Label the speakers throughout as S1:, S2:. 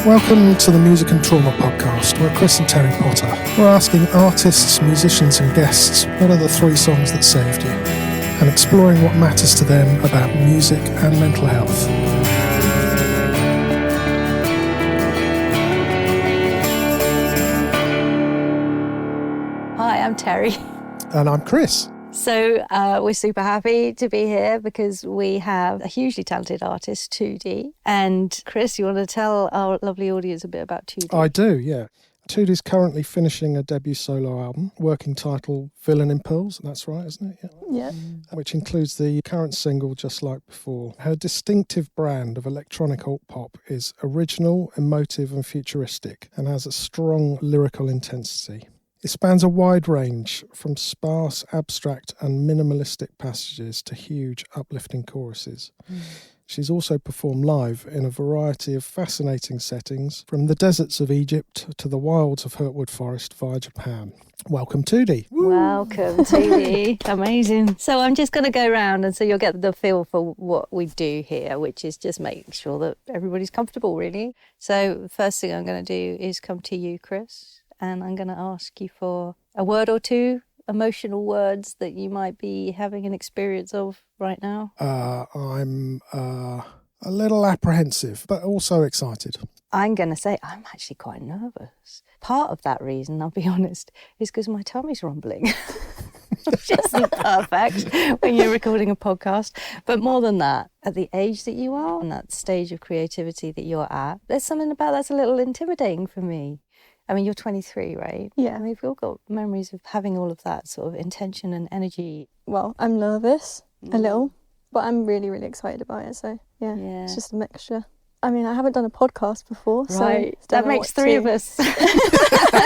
S1: Welcome to the Music and Trauma podcast. We're Chris and Terry Potter. We're asking artists, musicians and guests, what are the 3 songs that saved you? And exploring what matters to them about music and mental health.
S2: Hi, I'm Terry.
S1: And I'm Chris.
S2: So we're super happy to be here because we have a hugely talented artist, Tuudi. And Chris, you want to tell our lovely audience a bit about Tuudi?
S1: I do, yeah. Tuudi's currently finishing a debut solo album, working title Villlain in Pearls. That's right, isn't it?
S3: Yeah.
S1: Which includes the current single, Just Like Before. Her distinctive brand of electronic alt-pop is original, emotive and futuristic and has a strong lyrical intensity. It spans a wide range, from sparse, abstract and minimalistic passages to huge, uplifting choruses. She's also performed live in a variety of fascinating settings, from the deserts of Egypt to the wilds of Hurtwood Forest via Japan. Welcome, Tuudi.
S2: Welcome, Tuudi. Amazing. So I'm just going to go around and so you'll get the feel for what we do here, which is just make sure that everybody's comfortable, really. So the first thing I'm going to do is come to you, Chris. And I'm going to ask you for a word or 2, emotional words that you might be having an experience of right now.
S1: I'm a little apprehensive, but also excited.
S2: I'm going to say I'm actually quite nervous. Part of that reason, I'll be honest, is because my tummy's rumbling. Which isn't perfect when you're recording a podcast. But more than that, at the age that you are and that stage of creativity that you're at, there's something about that's a little intimidating for me. I mean, you're 23, right?
S3: Yeah.
S2: I mean, we've all got memories of having all of that sort of intention and energy.
S3: Well, I'm nervous a little, but I'm really, really excited about it. So, yeah, it's just a mixture. I mean, I haven't done a podcast before,
S2: right.
S3: So
S2: that makes 3 of us.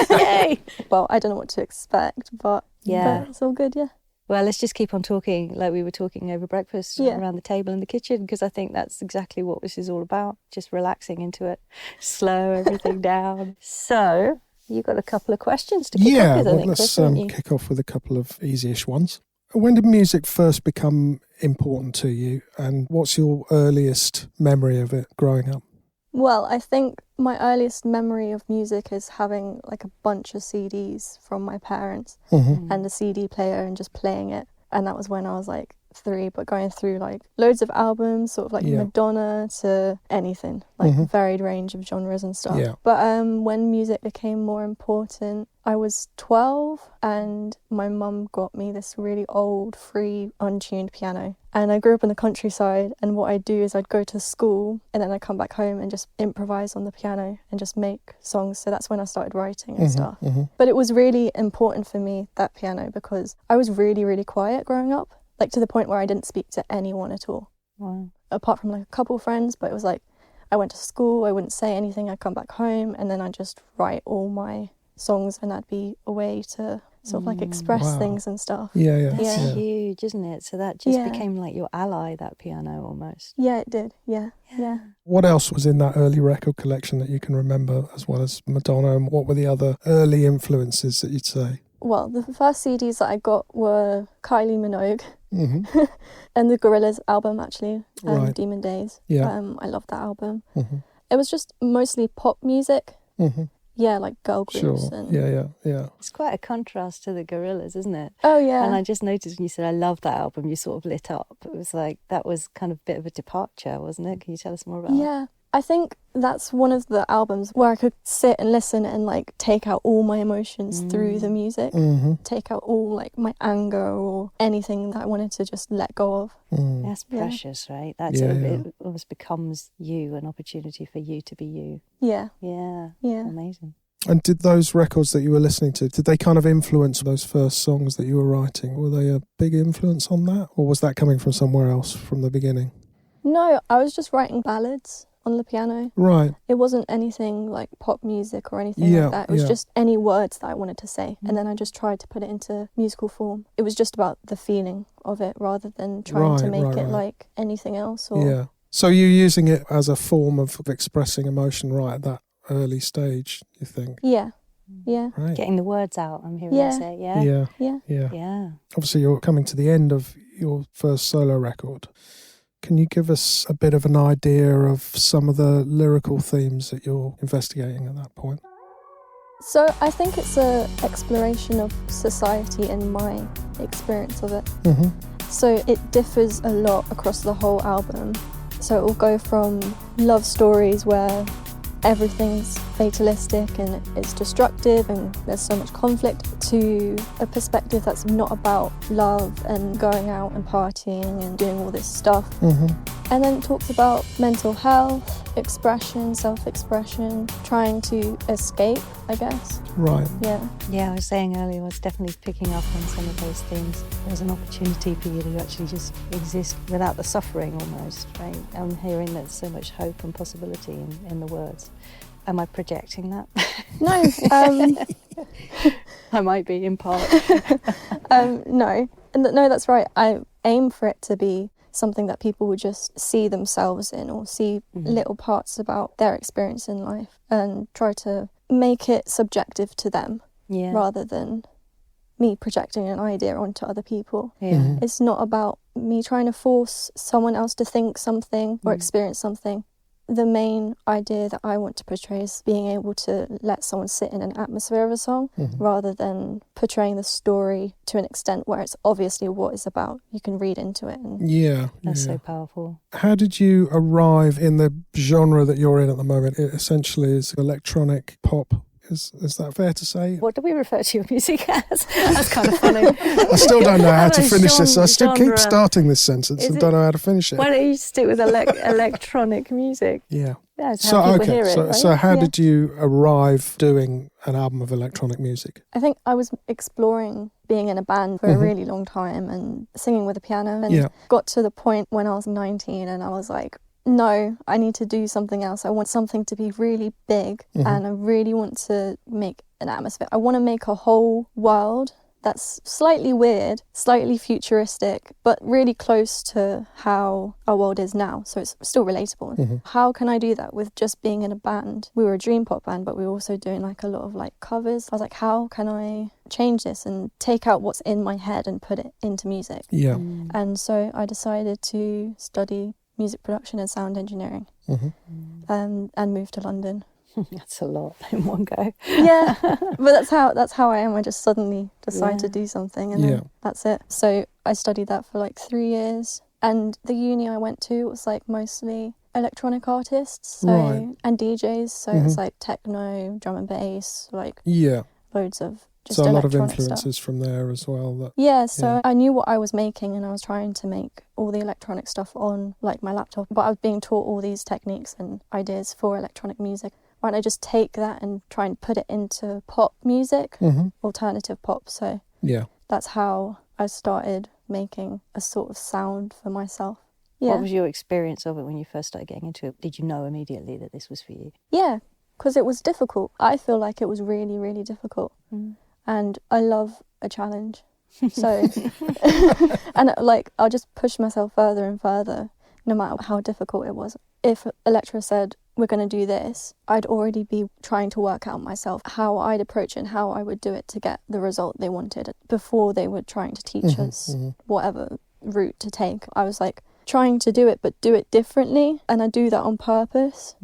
S2: Yay!
S3: Well, I don't know what to expect, but it's all good, yeah.
S2: Well, let's just keep on talking like we were talking over breakfast around the table in the kitchen, because I think that's exactly what this is all about, just relaxing into it, slow everything down. So you got a couple of questions to kick off with, I think,
S1: let's
S2: Chris,
S1: kick off with a couple of easy-ish ones. When did music first become important to you, and what's your earliest memory of it growing up?
S3: Well, I think my earliest memory of music is having like a bunch of CDs from my parents and a CD player and just playing it. And that was when I was like 3, but going through like loads of albums, sort of like Madonna to anything, like varied range of genres and stuff. Yeah. But when music became more important, I was 12 and my mum got me this really old, free, untuned piano. And I grew up in the countryside, and what I'd do is I'd go to school and then I'd come back home and just improvise on the piano and just make songs. So that's when I started writing and stuff. But it was really important for me, that piano, because I was really, really quiet growing up, like to the point where I didn't speak to anyone at all. Wow. Apart from like a couple of friends, but it was like I went to school, I wouldn't say anything, I'd come back home and then I'd just write all my songs and that'd be a way to sort of like express things and stuff.
S2: That's huge, isn't it? So that just became like your ally, that piano, almost.
S3: Yeah, it did. Yeah.
S1: What else was in that early record collection that you can remember, as well as Madonna, and what were the other early influences that you'd say?
S3: Well, the first CDs that I got were Kylie Minogue and the Gorillaz album, actually, Demon Days. I loved that album. It was just mostly pop music. Yeah, like girl groups.
S1: Sure.
S3: And
S1: Yeah.
S2: It's quite a contrast to the Gorillaz, isn't it?
S3: Oh, yeah.
S2: And I just noticed when you said, I love that album, you sort of lit up. It was like, that was kind of a bit of a departure, wasn't it? Can you tell us more about that?
S3: Yeah. I think that's one of the albums where I could sit and listen and like take out all my emotions through the music, take out all like my anger or anything that I wanted to just let go of.
S2: That's precious, right? That's it almost becomes you, an opportunity for you to be you. Yeah. Amazing.
S1: And did those records that you were listening to, did they kind of influence those first songs that you were writing? Were they a big influence on that, or was that coming from somewhere else from the beginning?
S3: No, I was just writing ballads on the piano.
S1: Right.
S3: It wasn't anything like pop music or anything like that. It was just any words that I wanted to say. And then I just tried to put it into musical form. It was just about the feeling of it rather than trying to make it like anything else. Or...
S1: So you're using it as a form of expressing emotion right at that early stage, you think?
S3: Yeah.
S1: Right.
S2: Getting the words out, I'm hearing you say.
S3: Yeah.
S1: Obviously, you're coming to the end of your first solo record. Can you give us a bit of an idea of some of the lyrical themes that you're investigating at that point?
S3: So I think it's an exploration of society and my experience of it.
S1: Mm-hmm.
S3: So it differs a lot across the whole album. So it will go from love stories where everything's fatalistic and it's destructive and there's so much conflict, to a perspective that's not about love and going out and partying and doing all this stuff.
S1: Mm-hmm.
S3: And then it talks about mental health, expression, self-expression, trying to escape, I guess.
S1: Right.
S3: Yeah.
S2: Yeah, I was saying earlier, I was definitely picking up on some of those things. There's an opportunity for you to actually just exist without the suffering almost, right? I'm hearing there's so much hope and possibility in the words. Am I projecting that?
S3: No.
S2: I might be, in part.
S3: No. No, that's right. I aim for it to be something that people would just see themselves in, or see little parts about their experience in life and try to make it subjective to them, rather than me projecting an idea onto other people. It's not about me trying to force someone else to think something or experience something. The main idea that I want to portray is being able to let someone sit in an atmosphere of a song, rather than portraying the story to an extent where it's obviously what it's about. You can read into it. And
S2: That's so powerful.
S1: How did you arrive in the genre that you're in at the moment? It essentially is electronic pop. Is that fair to say?
S2: What do we refer to your music as? That's kind of funny.
S1: I still don't know how to finish this. I still
S2: genre.
S1: keep starting this sentence and don't know how to finish it.
S2: Why don't you stick with electronic music?
S1: Yeah.
S2: That's how people hear it, right?
S1: So how did you arrive doing an album of electronic music?
S3: I think I was exploring being in a band for a really long time and singing with a piano, and got to the point when I was 19 and I was like, no, I need to do something else. I want something to be really big, and I really want to make an atmosphere. I want to make a whole world that's slightly weird, slightly futuristic, but really close to how our world is now. So it's still relatable. How can I do that with just being in a band? We were a dream pop band, but we were also doing like a lot of like covers. I was like, how can I change this and take out what's in my head and put it into music?
S1: Yeah.
S3: And so I decided to study music production and sound engineering, and moved to London.
S2: That's a lot in one go.
S3: Yeah, but that's how I am. I just suddenly decide to do something, and then that's it. So I studied that for like 3 years, and the uni I went to was like mostly electronic artists, and DJs. So it's like techno, drum and bass, like loads of.
S1: So a lot of
S3: stuff
S1: influences from there as well.
S3: So I knew what I was making, and I was trying to make all the electronic stuff on like my laptop, but I was being taught all these techniques and ideas for electronic music. Why don't I just take that and try and put it into pop music, alternative pop? So that's how I started making a sort of sound for myself.
S2: What was your experience of it when you first started getting into it? Did you know immediately that this was for you?
S3: Yeah, because it was difficult. I feel like it was really, really difficult. And I love a challenge. So, and like, I'll just push myself further and further, no matter how difficult it was. If Electra said, we're going to do this, I'd already be trying to work out myself how I'd approach it and how I would do it to get the result they wanted before they were trying to teach us whatever route to take. I was like trying to do it, but do it differently. And I do that on purpose.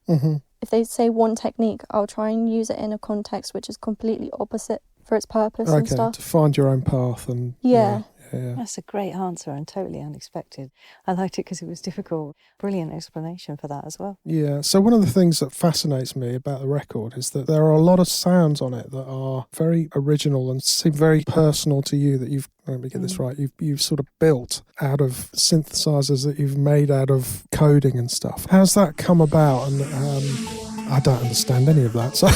S3: If they say one technique, I'll try and use it in a context which is completely opposite for its purpose and stuff.
S1: To find your own path. And
S2: That's a great answer and totally unexpected. I liked it because it was difficult. Brilliant explanation for that as well.
S1: Yeah, so one of the things that fascinates me about the record is that there are a lot of sounds on it that are very original and seem very personal to you, that you've, let me get this right, you've sort of built out of synthesizers that you've made out of coding and stuff. How's that come about? And I don't understand any of that. So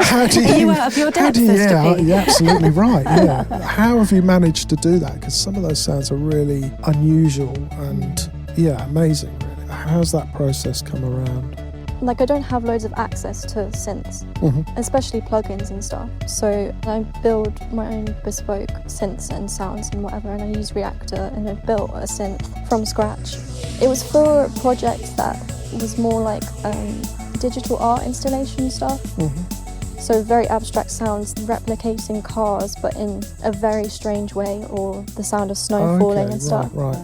S1: how do you
S2: out of your depth,
S1: you're absolutely right. Yeah. How have you managed to do that? Because some of those sounds are really unusual and amazing, really. How's that process come around?
S3: Like, I don't have loads of access to synths, especially plugins and stuff. So I build my own bespoke synths and sounds and whatever, and I use Reactor, and I built a synth from scratch. It was for a project that was more like digital art installation stuff. So very abstract sounds, replicating cars, but in a very strange way, or the sound of snow falling and stuff.
S1: Right.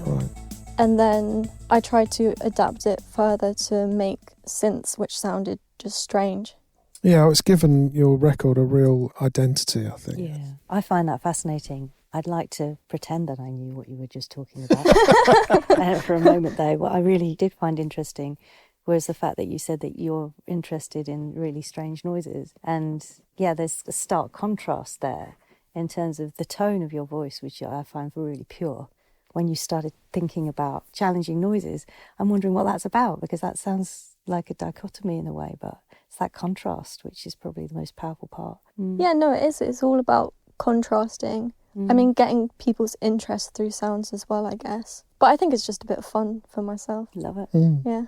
S3: And then I tried to adapt it further to make synths which sounded just strange.
S1: Yeah, it's given your record a real identity, I think.
S2: Yeah, I find that fascinating. I'd like to pretend that I knew what you were just talking about for a moment, though. What I really did find interesting was the fact that you said that you're interested in really strange noises. And yeah, there's a stark contrast there in terms of the tone of your voice, which I find really pure. When you started thinking about challenging noises, I'm wondering what that's about, because that sounds like a dichotomy in a way, but it's that contrast which is probably the most powerful part.
S3: Yeah, no, it is. It's all about contrasting. I mean, getting people's interest through sounds as well, I guess. But I think it's just a bit of fun for myself.
S2: Love it.
S3: Yeah.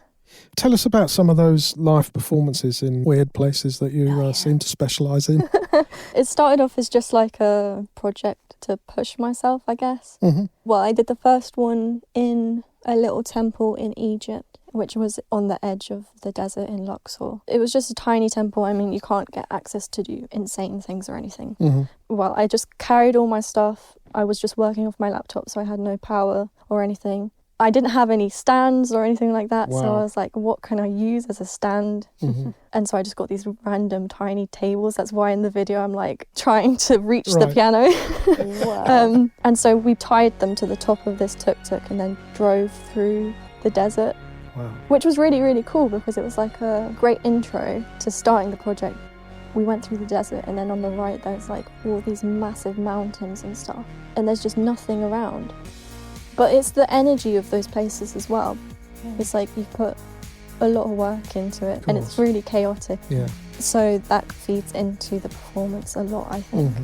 S1: Tell us about some of those live performances in weird places that you seem to specialise in.
S3: It started off as just like a project to push myself, I guess. Well, I did the first one in a little temple in Egypt, which was on the edge of the desert in Luxor. It was just a tiny temple. I mean, you can't get access to do insane things or anything. Well, I just carried all my stuff. I was just working off my laptop, so I had no power or anything. I didn't have any stands or anything like that, so I was like, what can I use as a stand? And so I just got these random tiny tables. That's why in the video I'm like trying to reach the piano.
S2: Wow.
S3: And so we tied them to the top of this tuk-tuk and then drove through the desert.
S1: Wow.
S3: Which was really, really cool, because it was like a great intro to starting the project. We went through the desert, and then on the right there's like all these massive mountains and stuff, and there's just nothing around. But it's the energy of those places as well. It's like you put a lot of work into it, and it's really chaotic.
S1: Yeah.
S3: So that feeds into the performance a lot, I think.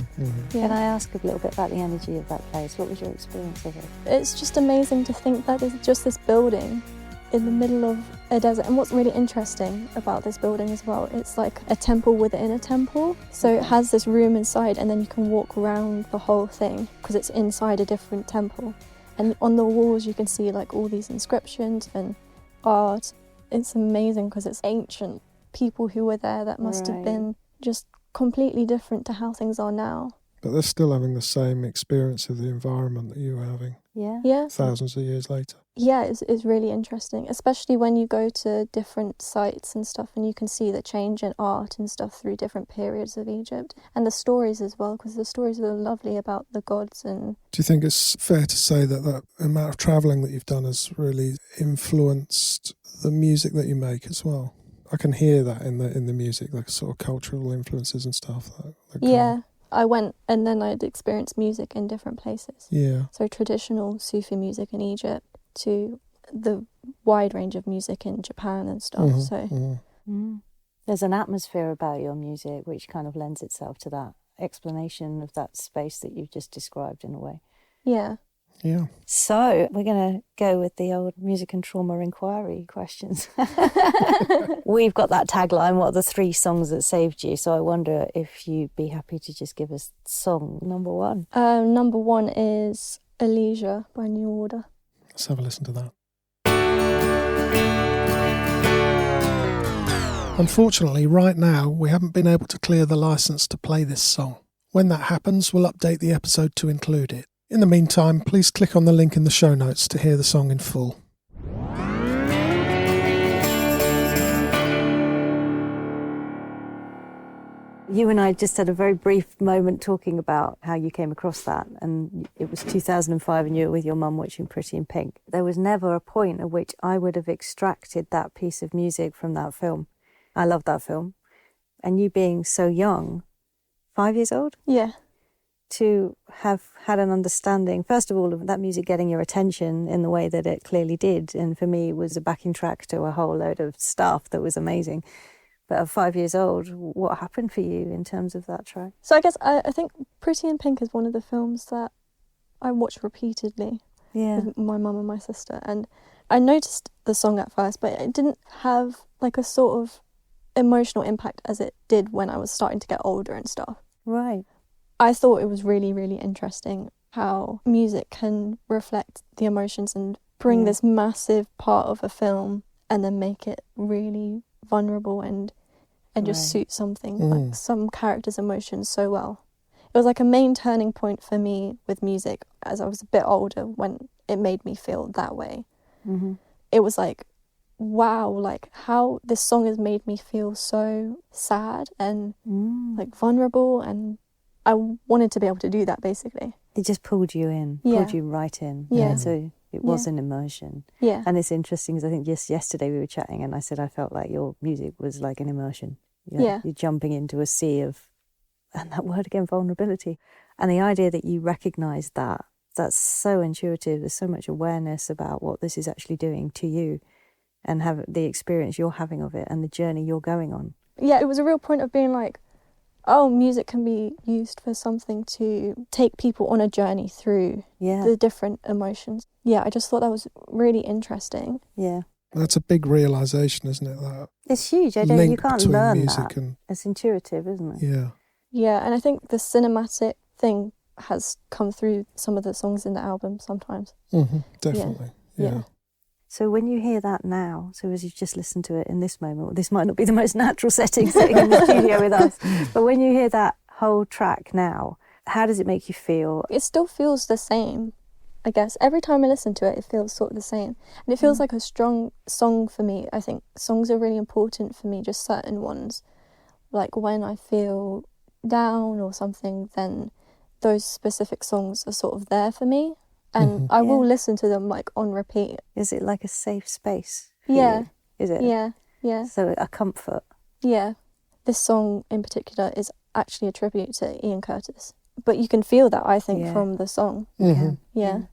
S2: Can I ask a little bit about the energy of that place? What was your experience of it?
S3: It's just amazing to think that there's just this building in the middle of a desert. And what's really interesting about this building as well, it's like a temple within a temple. So it has this room inside, and then you can walk around the whole thing because it's inside a different temple. And on the walls you can see like all these inscriptions and art. It's amazing because it's ancient people who were there that must have been just completely different to how things are now.
S1: But they're still having the same experience of the environment that you were having
S3: Yeah.
S1: thousands of years later.
S3: Yeah, it's really interesting, especially when you go to different sites and stuff, and you can see the change in art and stuff through different periods of Egypt, and the stories as well, because the stories are lovely about the gods. And
S1: do you think it's fair to say that that amount of travelling that you've done has really influenced the music that you make as well? I can hear that in the music, like sort of cultural influences and stuff.
S3: Yeah, I went and then I'd experienced music in different places.
S1: Yeah.
S3: So traditional Sufi music in Egypt to the wide range of music in Japan and stuff.
S2: There's an atmosphere about your music which kind of lends itself to that explanation of that space that you've just described in a way.
S3: Yeah.
S1: Yeah.
S2: So we're going to go with the old music and trauma inquiry questions. We've got that tagline, what are the 3 songs that saved you? So I wonder if you'd be happy to just give us song number 1.
S3: Number 1 is Elysia by New Order.
S1: Let's have a listen to that. Unfortunately, right now, we haven't been able to clear the license to play this song. When that happens, we'll update the episode to include it. In the meantime, please click on the link in the show notes to hear the song in full.
S2: You and I just had a very brief moment talking about how you came across that, and it was 2005 and you were with your mum watching Pretty in Pink. There was never a point at which I would have extracted that piece of music from that film. I love that film. And you being so young, 5 years old?
S3: Yeah.
S2: To have had an understanding, first of all, of that music getting your attention in the way that it clearly did. And for me, it was a backing track to a whole load of stuff that was amazing. But at 5 years old, what happened for you in terms of that track?
S3: So I guess I think Pretty in Pink is one of the films that I watched repeatedly with my mum and my sister. And I noticed the song at first, but it didn't have like a sort of emotional impact as it did when I was starting to get older and stuff.
S2: Right.
S3: I thought it was really, really interesting how music can reflect the emotions and bring this massive part of a film and then make it really vulnerable and just suit something, like some character's emotions so well. It was like a main turning point for me with music as I was a bit older when it made me feel that way. it was like, wow, like how this song has made me feel so sad and like vulnerable, and I wanted to be able to do that basically.
S2: It just pulled you in, pulled you right in.
S3: Yeah.
S2: So it was an immersion.
S3: Yeah.
S2: And it's interesting because I think just yesterday we were chatting and I said I felt like your music was like an immersion. You're jumping into a sea of, and that word again, vulnerability. And the idea that you recognise that, that's so intuitive. There's so much awareness about what this is actually doing to you and have the experience you're having of it and the journey you're going on.
S3: Yeah, it was a real point of being like, oh, music can be used for something to take people on a journey through the different emotions. Yeah, I just thought that was really interesting.
S2: Yeah.
S1: That's a big realisation, isn't it? That
S2: it's huge. You can't learn that. It's intuitive, isn't it?
S1: Yeah.
S3: Yeah, and I think the cinematic thing has come through some of the songs in the album sometimes.
S1: Definitely. Yeah.
S2: So when you hear that now, so as you've just listened to it in this moment, well, this might not be the most natural setting sitting in the studio with us, but when you hear that whole track now, how does it make you feel?
S3: It still feels the same, I guess. Every time I listen to it, it feels sort of the same. And it feels like a strong song for me. I think songs are really important for me, just certain ones. Like when I feel down or something, then those specific songs are sort of there for me. And I will listen to them like on repeat.
S2: Is it like a safe space for
S3: you?
S2: Is it?
S3: Yeah.
S2: So a comfort.
S3: Yeah. This song in particular is actually a tribute to Ian Curtis. But you can feel that, I think, from the song. Yeah.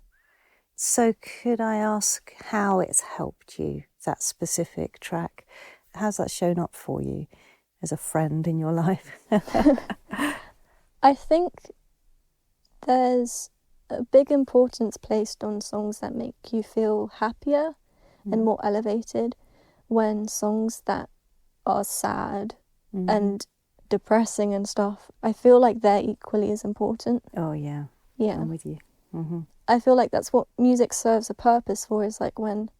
S2: So could I ask how it's helped you, that specific track? How's that shown up for you as a friend in your life?
S3: I think there's a big importance placed on songs that make you feel happier and more elevated, when songs that are sad and depressing and stuff, I feel like they're equally as important.
S2: Oh yeah.
S3: Yeah.
S2: I'm with you.
S3: I feel like that's what music serves a purpose for, is like when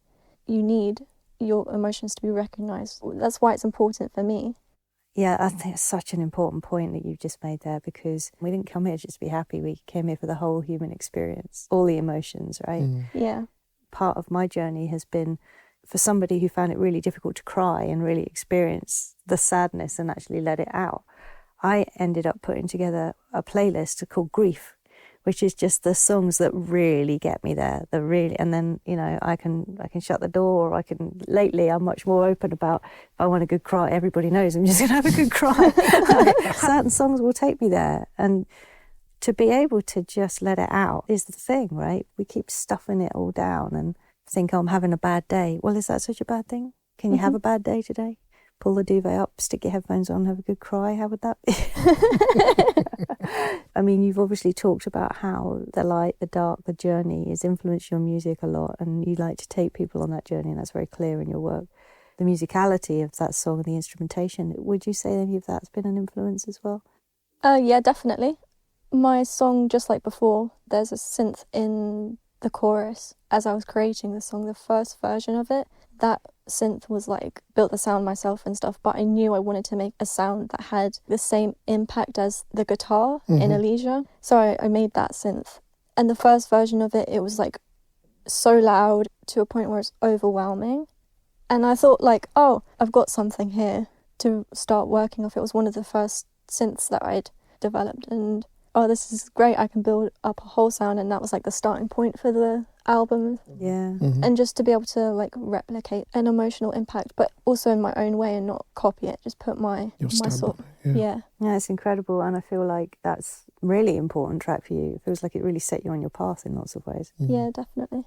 S3: you need your emotions to be recognised. That's why it's important for me.
S2: Yeah, I think it's such an important point that you've just made there, because we didn't come here just to be happy. We came here for the whole human experience, all the emotions, right?
S3: Yeah.
S2: Part of my journey has been for somebody who found it really difficult to cry and really experience the sadness and actually let it out. I ended up putting together a playlist called Grief, which is just the songs that really get me there, and then, you know, I can shut the door, or lately I'm much more open about, if I want a good cry, everybody knows I'm just going to have a good cry. Certain songs will take me there, and to be able to just let it out is the thing, right? We keep stuffing it all down and think, oh, I'm having a bad day. Well, is that such a bad thing? Can you have a bad day today? Pull the duvet up, stick your headphones on, have a good cry. How would that be? I mean, you've obviously talked about how the light, the dark, the journey has influenced your music a lot, and you like to take people on that journey, and that's very clear in your work. The musicality of that song and the instrumentation, would you say any of that's been an influence as well?
S3: Yeah, definitely. My song, Just Like Before, there's a synth in the chorus. As I was creating the song, the first version of it, that synth was like, built the sound myself and stuff, but I knew I wanted to make a sound that had the same impact as the guitar in Elysia. So I made that synth. And the first version of it, it was like so loud to a point where it's overwhelming. And I thought like, oh, I've got something here to start working off. It was one of the first synths that I'd developed, and oh, this is great, I can build up a whole sound. And that was like the starting point for the album.
S2: Yeah.
S3: And just to be able to like replicate an emotional impact, but also in my own way and not copy it, just put my sort of, yeah,
S2: it's incredible. And I feel like that's really important track for you. It feels like it really set you on your path in lots of ways.
S3: Yeah, definitely.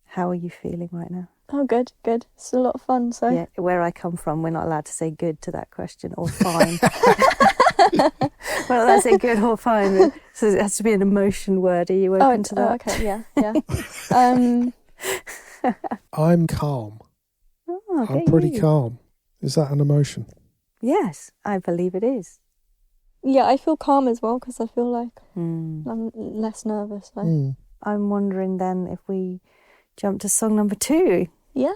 S2: How are you feeling right now?
S3: Oh, good. It's a lot of fun. So
S2: yeah, where I come from, we're not allowed to say good to that question, or fine. Well, that's a good or fine. So it has to be an emotion word. Are you open to that?
S3: Oh, okay, yeah.
S1: I'm calm.
S2: Oh,
S1: I'm pretty calm. Is that an emotion?
S2: Yes, I believe it is.
S3: Yeah, I feel calm as well, because I feel like I'm less nervous. So.
S2: I'm wondering then if we jump to song number 2.
S3: Yeah.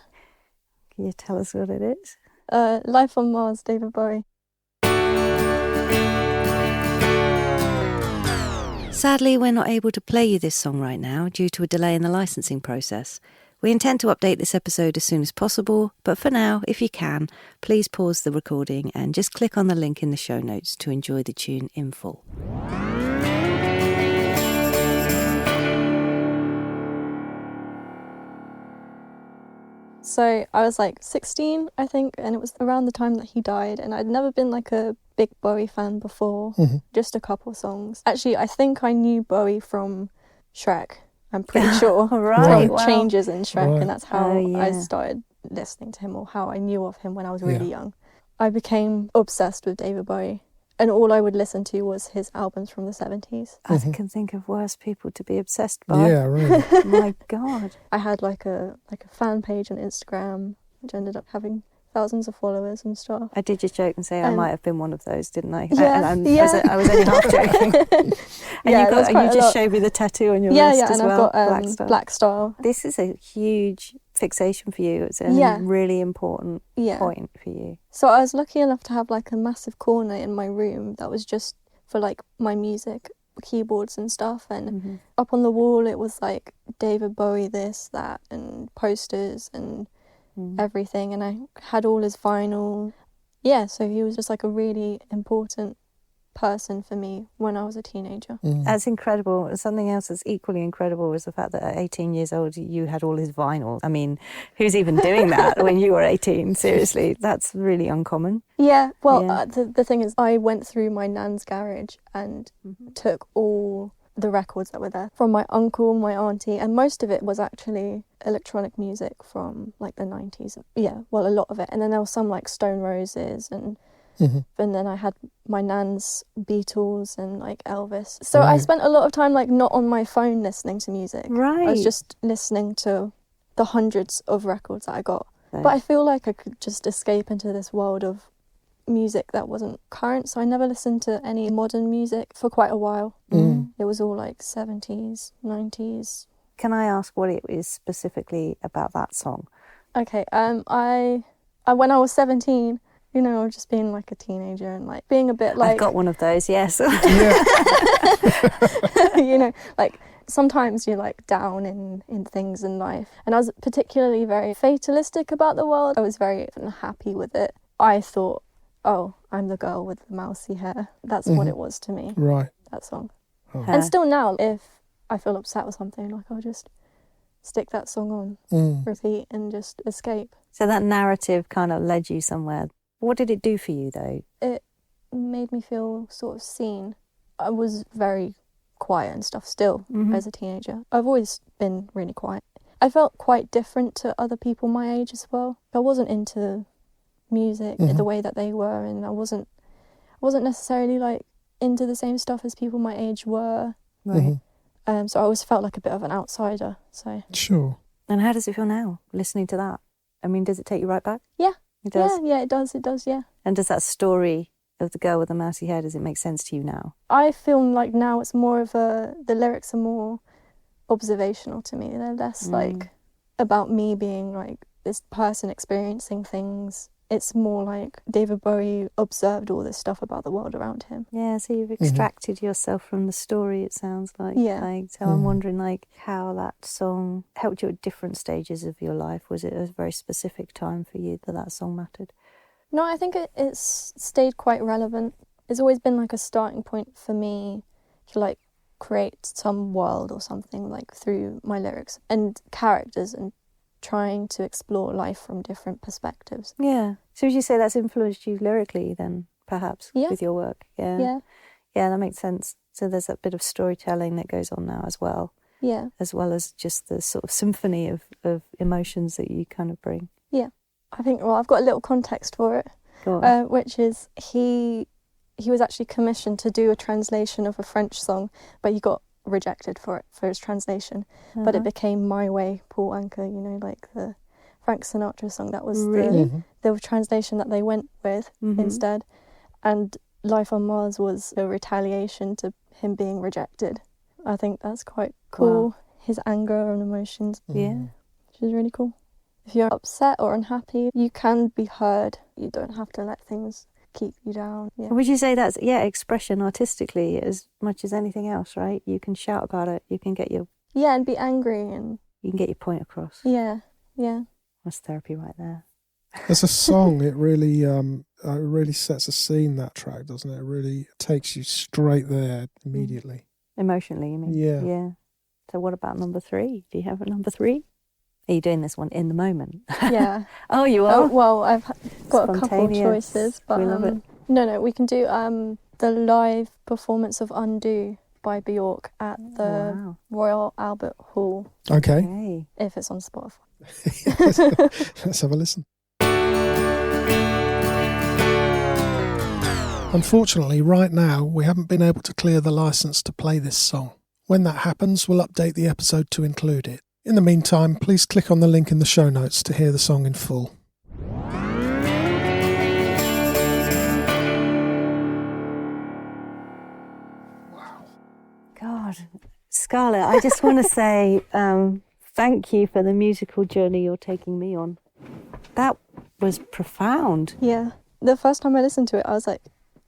S2: Can you tell us what it is?
S3: Life on Mars, David Bowie.
S2: Sadly, we're not able to play you this song right now due to a delay in the licensing process. We intend to update this episode as soon as possible, but for now, if you can, please pause the recording and just click on the link in the show notes to enjoy the tune in full.
S3: So I was like 16, I think, and it was around the time that he died, and I'd never been like a big Bowie fan before, just a couple songs. Actually, I think I knew Bowie from Shrek, I'm pretty sure.
S2: Right.
S3: From Changes in Shrek,
S1: Right.
S3: and that's how
S2: Oh, yeah.
S3: I started listening to him, or how I knew of him when I was really young. I became obsessed with David Bowie, and all I would listen to was his albums from the 70s.
S2: I can think of worse people to be obsessed by.
S1: Yeah, really.
S2: My God.
S3: I had like a fan page on Instagram, which ended up having thousands of followers and stuff.
S2: I did just joke and say I might have been one of those, didn't I?
S3: Yeah,
S2: I was only half joking. And you just showed me the tattoo on your wrist as
S3: and
S2: well.
S3: I've got Black Star.
S2: This is a huge fixation for you. It's a really important point for you.
S3: So I was lucky enough to have like a massive corner in my room that was just for like my music, keyboards and stuff, and up on the wall it was like David Bowie this, that, and posters and everything, and I had all his vinyl. Yeah, so he was just like a really important person for me when I was a teenager.
S2: That's incredible. Something else that's equally incredible was the fact that at 18 years old you had all his vinyl. I mean, who's even doing that when you were 18? Seriously, that's really uncommon.
S3: Yeah, well, the thing is, I went through my nan's garage and took all the records that were there from my uncle, my auntie, and most of it was actually electronic music from like the 90s. Yeah, well, a lot of it. And then there was some like Stone Roses, and then I had my nan's Beatles and like Elvis. So I spent a lot of time like not on my phone listening to music.
S2: Right.
S3: I was just listening to the hundreds of records that I got. But I feel like I could just escape into this world of music that wasn't current, so I never listened to any modern music for quite a while. It was all like 70s, 90s.
S2: Can I ask what it is specifically about that song?
S3: Okay, I when I was 17, you know, just being like a teenager and like being a bit like...
S2: I've got one of those, yes.
S3: You know, like sometimes you're like down in things in life, and I was particularly very fatalistic about the world. I was very unhappy with it. I thought, oh, I'm the girl with the mousy hair. That's what it was to me.
S1: Right.
S3: That song.
S1: Oh.
S3: And still now, if I feel upset with something, like I'll just stick that song on repeat and just escape.
S2: So that narrative kind of led you somewhere. What did it do for you, though?
S3: It made me feel sort of seen. I was very quiet and stuff still as a teenager. I've always been really quiet. I felt quite different to other people my age as well. I wasn't into music the way that they were, and I wasn't necessarily like into the same stuff as people my age were.
S2: Right.
S3: So I always felt like a bit of an outsider. So
S1: Sure.
S2: And how does it feel now, listening to that? I mean, does it take you right back?
S3: Yeah.
S2: It does?
S3: Yeah, it does, yeah.
S2: And does that story of the girl with the mousy hair, does it make sense to you now?
S3: I feel like now it's more of the lyrics are more observational to me. They're less like about me being like this person experiencing things. It's more like David Bowie observed all this stuff about the world around him.
S2: Yeah, so you've extracted yourself from the story, it sounds like.
S3: Yeah.
S2: So I'm wondering like how that song helped you at different stages of your life. Was it a very specific time for you that song mattered?
S3: No, I think it's stayed quite relevant. It's always been like a starting point for me to like create some world or something like through my lyrics and characters and trying to explore life from different perspectives.
S2: Yeah. So would you say that's influenced you lyrically then, perhaps, with your work?
S3: Yeah.
S2: Yeah, that makes sense. So there's that bit of storytelling that goes on now as well.
S3: Yeah.
S2: As well as just the sort of symphony of emotions that you kind of bring.
S3: Yeah. I think, well, I've got a little context for it, which is he was actually commissioned to do a translation of a French song, but he got rejected for his translation. But it became My Way, Paul Anka, you know, like the Frank Sinatra song. That was the translation that they went with instead. And Life on Mars was a retaliation to him being rejected. I think that's quite cool. Wow. His anger and emotions.
S2: Yeah.
S3: Which is really cool. If you're upset or unhappy, you can be heard. You don't have to let things keep you down. Yeah.
S2: Would you say that's, expression artistically as much as anything else, right? You can shout about it, you can get your...
S3: Yeah, and be angry and
S2: You can get your point across.
S3: Yeah, yeah.
S2: That's therapy right there.
S1: As a song, it really sets a scene, that track, doesn't it? It really takes you straight there immediately.
S2: Emotionally, you mean?
S1: Yeah.
S2: Yeah. So what about number 3? Do you have a number 3? Are you doing this one in the moment?
S3: Yeah.
S2: Oh, you are?
S3: Oh, well, I've got a couple of
S2: Spontaneous.
S3: choices, but
S2: We love it.
S3: no, we can do the live performance of Undo by Bjork at the
S2: Wow.
S3: Royal Albert Hall,
S1: Okay.
S2: Okay.
S3: if it's on Spotify.
S1: Let's have a listen. Unfortunately, right now, we haven't been able to clear the license to play this song. When that happens, we'll update the episode to include it. In the meantime, please click on the link in the show notes to hear the song in full.
S2: God, Scarlett, I just want to say thank you for the musical journey you're taking me on. That was profound.
S3: Yeah. The first time I listened to it, I was like,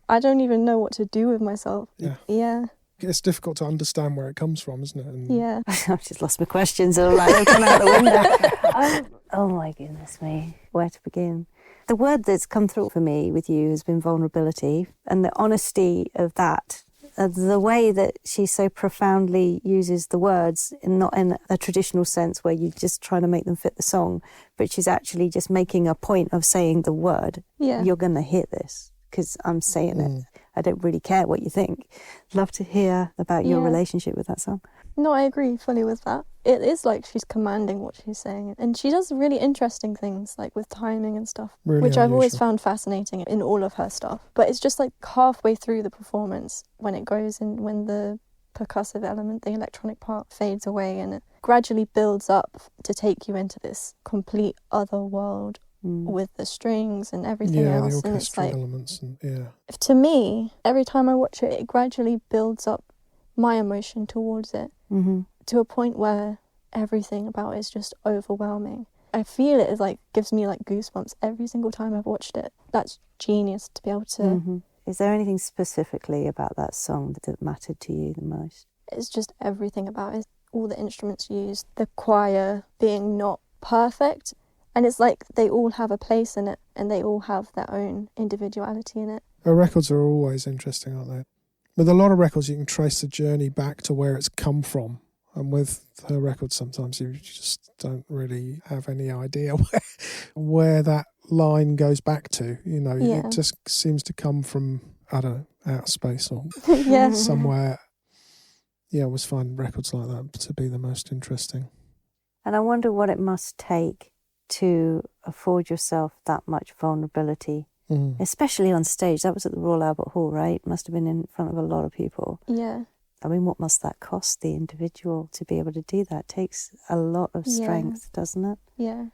S3: I don't even know what to do with myself.
S1: Yeah.
S3: Yeah.
S1: It's difficult to understand where it comes from, isn't it? And
S3: Yeah.
S2: I've just lost my questions. They're like they've gone out the window. Oh my goodness me. Where to begin? The word that's come through for me with you has been vulnerability, and the honesty of that. The way that she so profoundly uses the words, not in a traditional sense where you're just trying to make them fit the song, but she's actually just making a point of saying the word.
S3: Yeah.
S2: You're going to hear this because I'm saying it. I don't really care what you think. Love to hear about your relationship with that song.
S3: No, I agree fully with that. It is like she's commanding what she's saying. And she does really interesting things, like with timing and stuff,
S1: Really
S3: which I've always
S1: unusual.
S3: found fascinating in all of her stuff. But it's just like halfway through the performance when it goes in, when the percussive element, the electronic part, fades away and it gradually builds up to take you into this complete other world with the strings and everything
S1: yeah,
S3: else.
S1: the
S3: And it's
S1: orchestral
S3: like,
S1: elements. And
S3: to me, every time I watch it, it gradually builds up my emotion towards it to a point where everything about it is just overwhelming. I feel it is like gives me like goosebumps every single time I've watched it. That's genius to be able to.
S2: Is there anything specifically about that song that mattered to you the most?
S3: It's just everything about it. All the instruments used, the choir being not perfect. And it's like they all have a place in it and they all have their own individuality in it.
S1: her records are always interesting, aren't they? With a lot of records, you can trace the journey back to where it's come from. And with her records, sometimes you just don't really have any idea where that line goes back to. You know, it just seems to come from, I don't know, outer space or somewhere. Yeah, I always find records like that to be the most interesting.
S2: And I wonder what it must take to afford yourself that much vulnerability, especially on stage. That was at the Royal Albert Hall, right? Must have been in front of a lot of people.
S3: Yeah.
S2: I mean, what must that cost the individual to be able to do that? It takes a lot of strength, doesn't it?
S3: Yeah.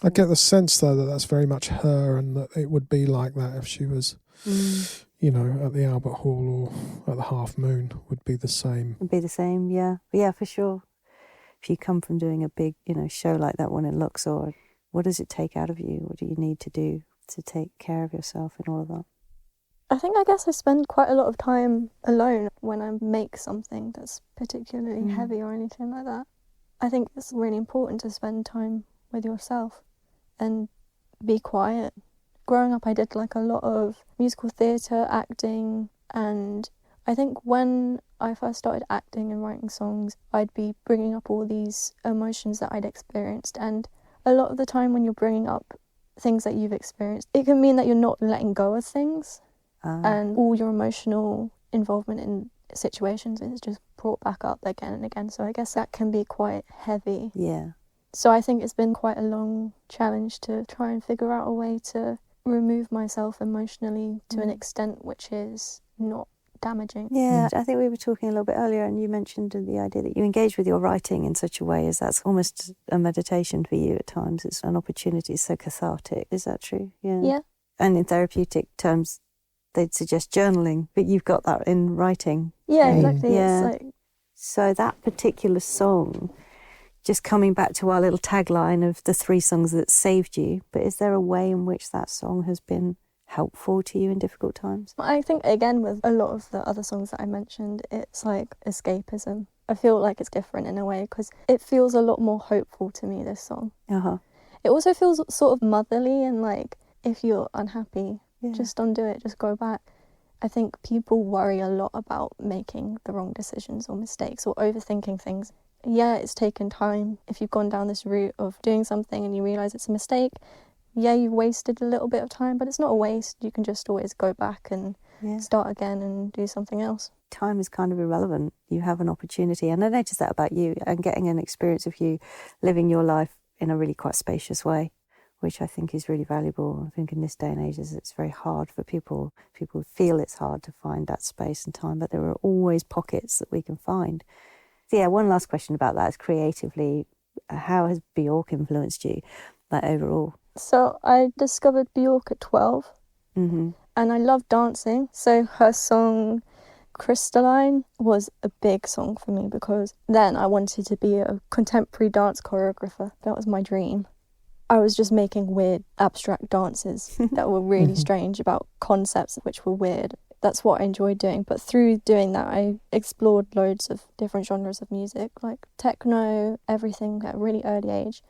S1: I get the sense, though, that that's very much her and that it would be like that if she was, you know, at the Albert Hall or at the Half Moon would be the same.
S2: It'd be the same, yeah. But yeah, for sure. If you come from doing a big, you know, show like that one in Luxor, what does it take out of you? What do you need to do to take care of yourself and all of that?
S3: I guess I spend quite a lot of time alone when I make something that's particularly heavy or anything like that. I think it's really important to spend time with yourself and be quiet. Growing up, I did like a lot of musical theatre, acting, and I think when I first started acting and writing songs, I'd be bringing up all these emotions that I'd experienced. And a lot of the time when you're bringing up things that you've experienced, it can mean that you're not letting go of things. And all your emotional involvement in situations is just brought back up again and again. So I guess that can be quite heavy.
S2: Yeah.
S3: So I think it's been quite a long challenge to try and figure out a way to remove myself emotionally to an extent which is not damaging.
S2: Yeah, I think we were talking a little bit earlier and you mentioned the idea that you engage with your writing in such a way as that's almost a meditation for you at times. It's an opportunity, it's so cathartic. Is that true? Yeah.
S3: Yeah.
S2: And in therapeutic terms, they'd suggest journaling, but you've got that in writing.
S3: Yeah, exactly.
S2: Yeah.
S3: It's like,
S2: so that particular song, just coming back to our little tagline of the 3 songs that saved you, but is there a way in which that song has been helpful to you in difficult times?
S3: I think, again, with a lot of the other songs that I mentioned, it's like escapism. I feel like it's different in a way because it feels a lot more hopeful to me, this song. It also feels sort of motherly and like, if you're unhappy, just don't do it, just go back. I think people worry a lot about making the wrong decisions or mistakes or overthinking things. Yeah, it's taken time. If you've gone down this route of doing something and you realise it's a mistake, yeah, you've wasted a little bit of time, but it's not a waste. You can just always go back and start again and do something else.
S2: Time is kind of irrelevant. You have an opportunity, and I noticed that about you, and getting an experience of you living your life in a really quite spacious way, which I think is really valuable. I think in this day and age, it's very hard for people. People feel it's hard to find that space and time, but there are always pockets that we can find. So yeah, one last question about that is creatively, how has Bjork influenced you, like overall?
S3: So I discovered Bjork at 12, and I love dancing. So her song Crystalline was a big song for me because then I wanted to be a contemporary dance choreographer. That was my dream. I was just making weird abstract dances that were really strange about concepts which were weird. That's what I enjoyed doing. But through doing that, I explored loads of different genres of music, like techno, everything at a really early age.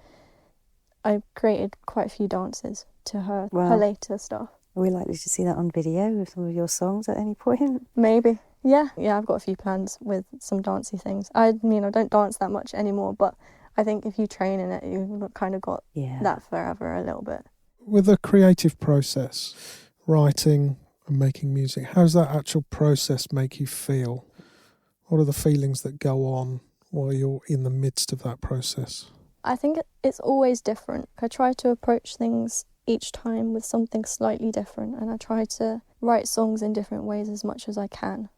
S3: I created quite a few dances to her later stuff.
S2: Are we likely to see that on video with some of your songs at any point?
S3: Maybe. Yeah, I've got a few plans with some dancey things. I mean, I don't dance that much anymore, but I think if you train in it, you've kind of got that forever a little bit.
S1: With the creative process, writing and making music, how does that actual process make you feel? What are the feelings that go on while you're in the midst of that process?
S3: I think it's always different. I try to approach things each time with something slightly different, and I try to write songs in different ways as much as I can,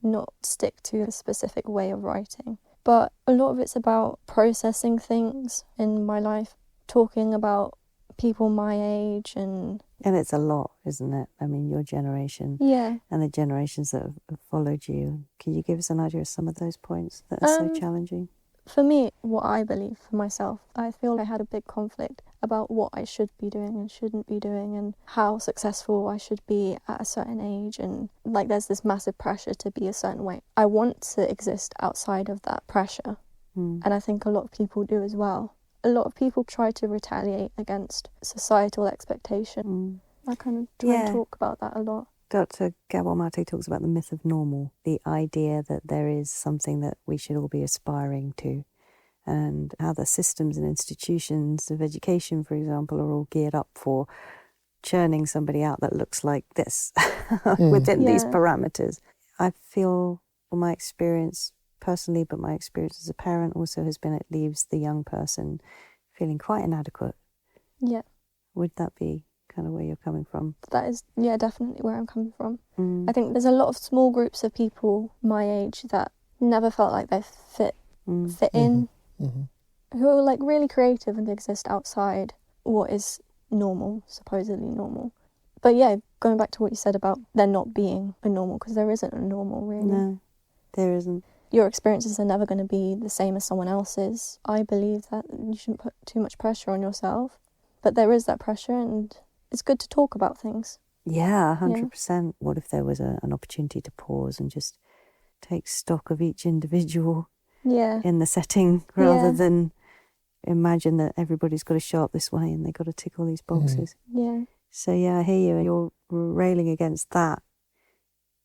S3: not stick to a specific way of writing. But a lot of it's about processing things in my life, talking about people my age and
S2: it's a lot, isn't it? I mean, your generation and the generations that have followed you. Can you give us an idea of some of those points that are so challenging?
S3: For me, what I believe for myself, I feel I had a big conflict about what I should be doing and shouldn't be doing and how successful I should be at a certain age, and like there's this massive pressure to be a certain way. I want to exist outside of that pressure, and I think a lot of people do as well. A lot of people try to retaliate against societal expectation. I kind of try and talk about that a lot.
S2: Dr. Gabor Mate talks about the myth of normal, the idea that there is something that we should all be aspiring to, and how the systems and institutions of education, for example, are all geared up for churning somebody out that looks like this within these parameters. I feel, from my experience personally, but my experience as a parent also has been, it leaves the young person feeling quite inadequate.
S3: Yeah.
S2: Would that be kind of where you're coming from?
S3: That is, definitely where I'm coming from. I think there's a lot of small groups of people my age that never felt like they fit in, who are like really creative and exist outside what is normal, supposedly normal. But yeah, going back to what you said about there not being a normal, because there isn't a normal really.
S2: No, there isn't.
S3: Your experiences are never going to be the same as someone else's. I believe that you shouldn't put too much pressure on yourself, but there is that pressure, and it's good to talk about things.
S2: Yeah, 100%. What if there was an opportunity to pause and just take stock of each individual in the setting, rather than imagine that everybody's got to show up this way and they've got to tick all these boxes. So I hear you, and you're railing against that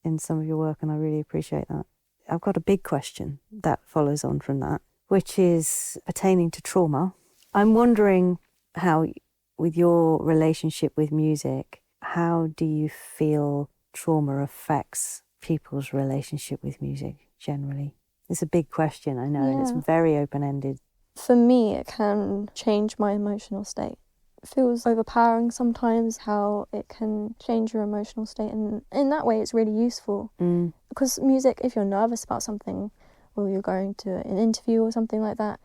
S2: in some of your work, and I really appreciate that. I've got a big question that follows on from that, which is pertaining to trauma. I'm wondering how, with your relationship with music, how do you feel trauma affects people's relationship with music generally? It's a big question, I know, and it's very open-ended.
S3: For me, it can change my emotional state. It feels overpowering sometimes how it can change your emotional state, and in that way it's really useful. Because music, if you're nervous about something or you're going to an interview or something like that,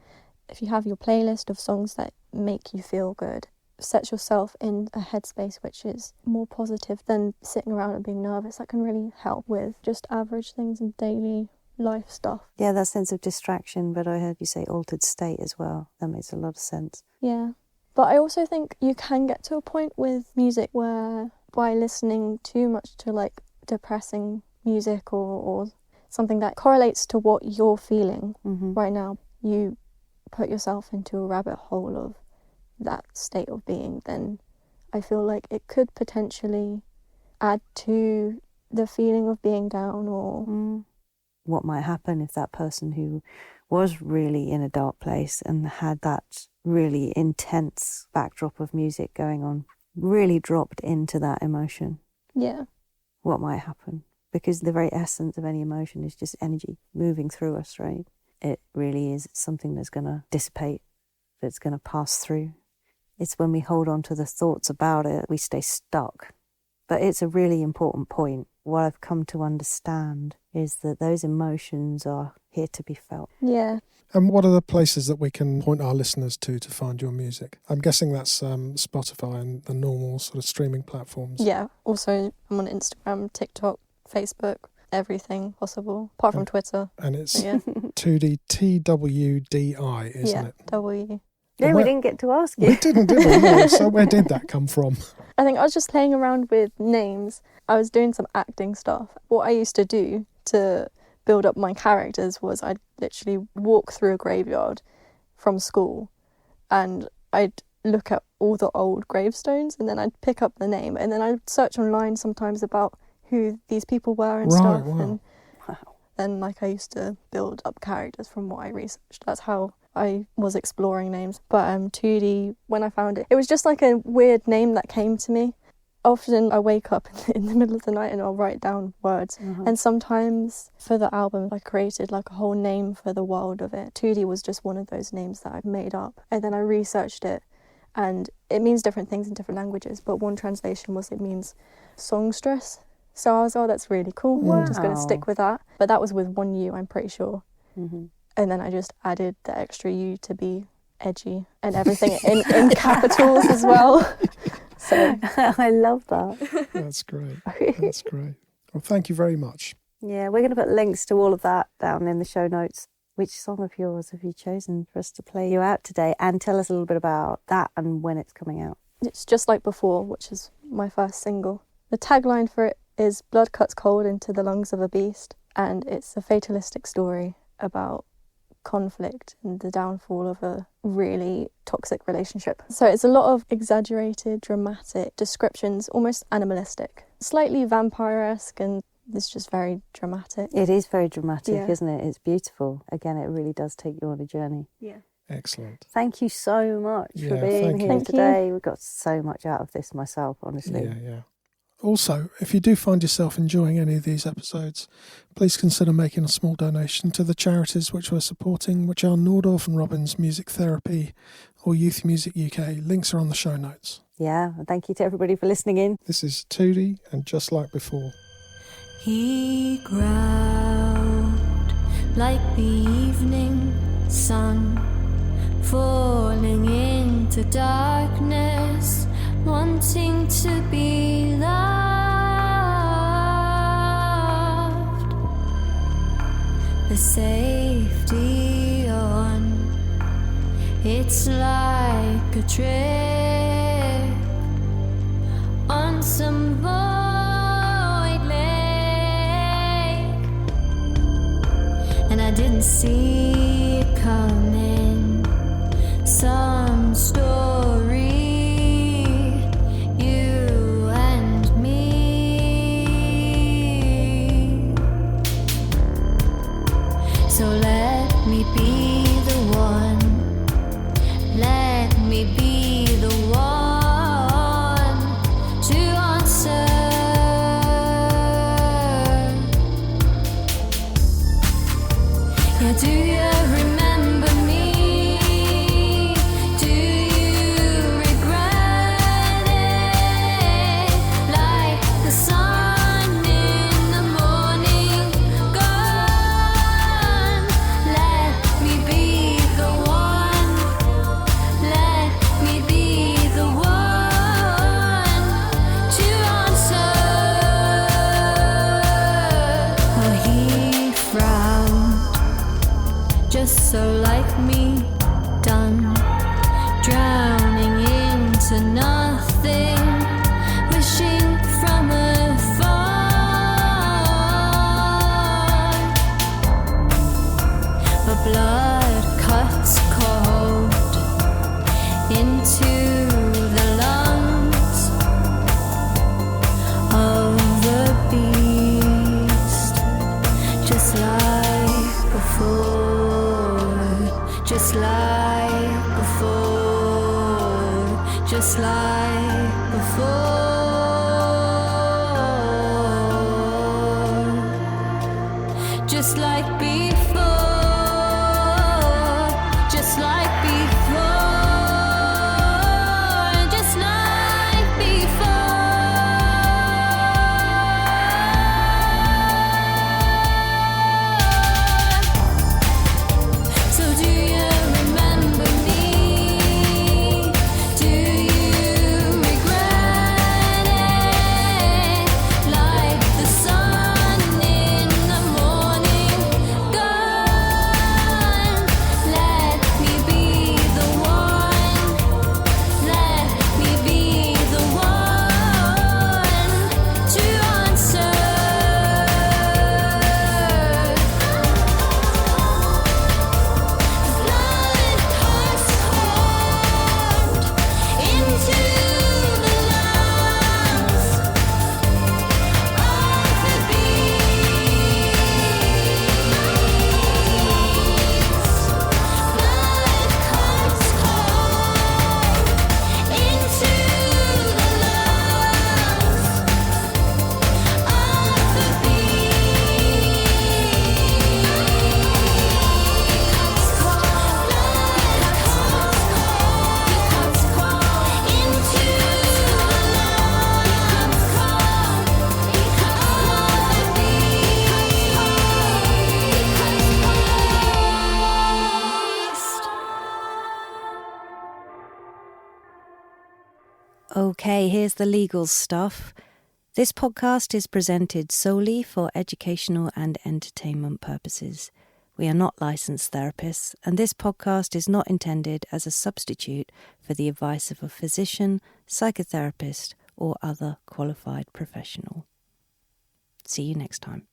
S3: if you have your playlist of songs that make you feel good, set yourself in a headspace which is more positive than sitting around and being nervous. That can really help with just average things in daily life stuff.
S2: Yeah, that sense of distraction, but I heard you say altered state as well. That makes a lot of sense.
S3: Yeah. But I also think you can get to a point with music where by listening too much to like depressing music or something that correlates to what you're feeling
S2: Mm-hmm.
S3: right now, you put yourself into a rabbit hole of that state of being, then I feel like it could potentially add to the feeling of being down or...
S2: What might happen if that person who was really in a dark place and had that really intense backdrop of music going on really dropped into that emotion?
S3: Yeah.
S2: What might happen? Because the very essence of any emotion is just energy moving through us, right? It really is something that's going to dissipate, that's going to pass through. It's when we hold on to the thoughts about it, we stay stuck. But it's a really important point. What I've come to understand is that those emotions are here to be felt.
S3: Yeah.
S1: And what are the places that we can point our listeners to find your music? I'm guessing that's Spotify and the normal sort of streaming platforms.
S3: Yeah. Also, I'm on Instagram, TikTok, Facebook, everything possible, apart from Twitter.
S1: And it's
S3: Yeah.
S1: Tuudi, Twdi, isn't it?
S3: W.
S2: Yeah,
S1: And
S2: we
S1: where-
S2: didn't get to ask you.
S1: We didn't, did we? No. So where did that come from?
S3: I think I was just playing around with names. I was doing some acting stuff. What I used to do to build up my characters was I'd literally walk through a graveyard from school and I'd look at all the old gravestones and then I'd pick up the name and then I'd search online sometimes about who these people were and
S1: Right,
S3: stuff.
S1: wow.
S3: And
S2: Wow.
S3: then I used to build up characters from what I researched. That's how I was exploring names. But Tuudi, when I found it, it was just like a weird name that came to me. Often I wake up in the middle of the night and I'll write down words. And sometimes for the album, I created like a whole name for the world of it. Tuudi was just one of those names that I've made up. And then I researched it and it means different things in different languages. But one translation was it means songstress. So I was, oh, that's really cool. I'm just going to stick with that. But that was with one U, I'm pretty sure.
S2: Mm-hmm.
S3: And then I just added the extra U to be edgy and everything in capitals as well. So
S2: I love that.
S1: That's great. That's great. Well, thank you very much.
S2: Yeah, we're going to put links to all of that down in the show notes. Which song of yours have you chosen for us to play you out today? And tell us a little bit about that and when it's coming out.
S3: it's Just Like Before, which is my first single. The tagline for it is "Blood cuts cold into the lungs of a beast," and it's a fatalistic story about conflict and the downfall of a really toxic relationship. So it's a lot of exaggerated, dramatic descriptions, almost animalistic, slightly vampire-esque, and it's just very dramatic.
S2: It is very dramatic,
S3: Yeah.
S2: isn't it? It's beautiful. Again, it really does take you on a journey.
S3: Yeah.
S1: Excellent.
S2: Thank you so much for
S1: Yeah,
S2: being
S1: thank you.
S2: here
S3: Thank you.
S2: today. We got so much out of this myself, honestly.
S1: Yeah. Also, if you do find yourself enjoying any of these episodes, please consider making a small donation to the charities which we're supporting, which are Nordorf and Robbins Music Therapy or Youth Music UK. Links are on the show notes.
S2: Yeah, and thank you to everybody for listening in.
S1: This is Tuudi and Just Like Before.
S4: He growled like the evening sun, falling into darkness, wanting to be loved. The safety on, it's like a trip on some void lake, and I didn't see it coming. Some story, you and me. So let me be the one, let me be the just like before, just like before. So do you remember me? Do you regret it? Like the sun in the morning, gone. Let me be the one. Let me be the one to answer. Blood has poured into the lungs of the
S2: Okay, here's the legal stuff. This podcast is presented solely for educational and entertainment purposes. We are not licensed therapists, and this podcast is not intended as a substitute for the advice of a physician, psychotherapist, or other qualified professional. See you next time.